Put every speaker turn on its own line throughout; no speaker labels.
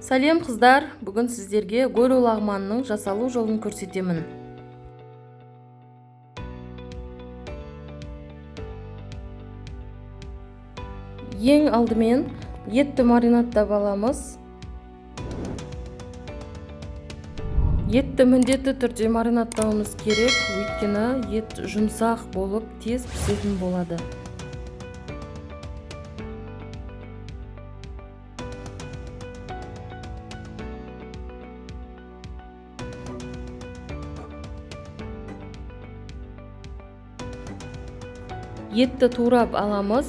Сәлем қыздар, бүгін сіздерге гөрі лағманның жасалу жолын көрсетемін. Ең алдымен етті маринадтап аламыз. Етті міндетті түрде маринадтауымыз керек, өйткені ет жұмсақ болып тез пісетін болады. Етті турап аламыз,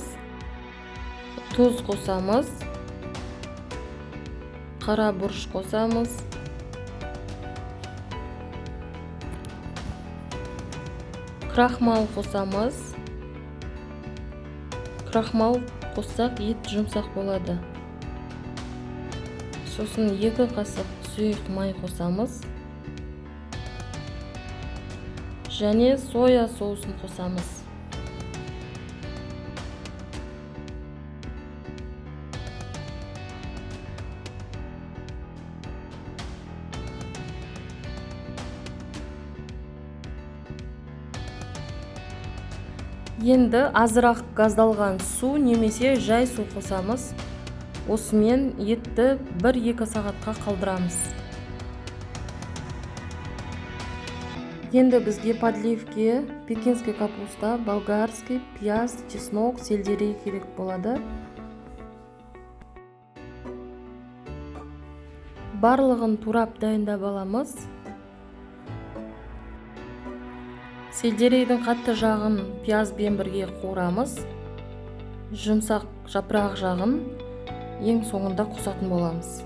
тұз қосамыз, қара бұрыш қосамыз, крахмал қосамыз. Крахмал қоссақ ет жұмсақ болады. Сосын 2 қасық сұйық май қосамыз және соя соусын қосамыз. Енді азырақ газдалған су немесе жай су қосамыз. Осымен етті 1-2 сағатқа қалдырамыз. Енді бізге подливке пекинский капуста, болгарский, пияз, чеснок, сельдерей керек болады. Барлығын турап дайындап аламыз. Сельдерейдің қатты жағын пиязбен бірге қуырамыз. Жұмсақ жапырақ жағын ең соңында қосатын боламыз.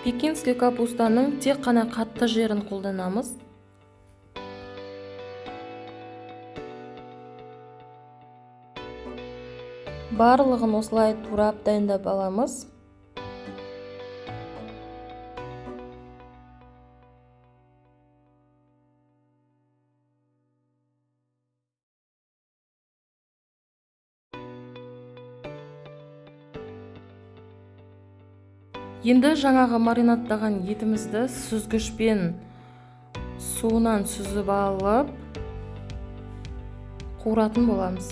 Пекинский капустаның тек қана қатты жерін қолданамыз. Барлығын осылай турап дайындап аламыз. Енді жаңағы маринадтаған етімізді сүзгішпен суынан сүзіп алып қуыратын боламыз.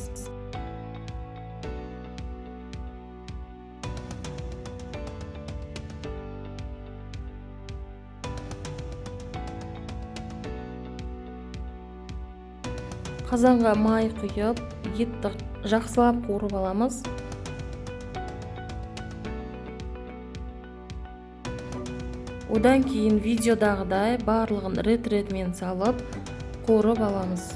Қазанға май құйып, етті жақсылап қуырып аламыз. Одан кейін видеодағыдай барлығын рет-ретмен салып қуырып аламыз.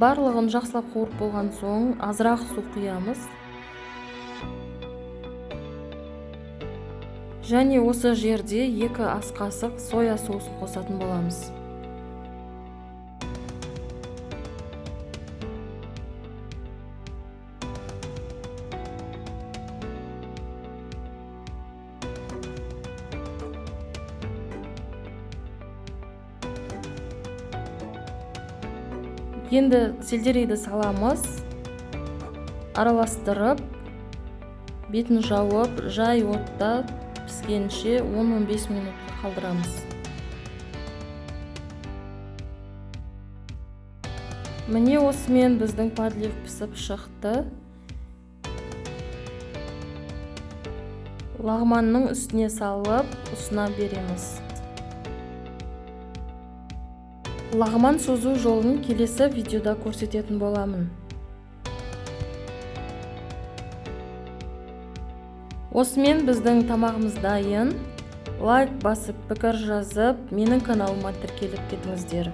Барлығын жақсылап қуырып болған соң азырақ су құямыз. Және осы жерде 2 ас қасық соя соусын қосатын боламыз. Енді сельдерейді саламыз. Араластырып, бетін жауып, жай отта піскенше 10-15 минутқа қалдырамыз. Міне осымен біздің подлив пісіп шықты. Лағманның үстіне салып, ұсына береміз. Лағман созу жолын келесі видеода көрсететін боламын. Осымен біздің тамағымыз дайын. Лайк басып, пікір жазып, менің каналыма тіркеліп кетіңіздер.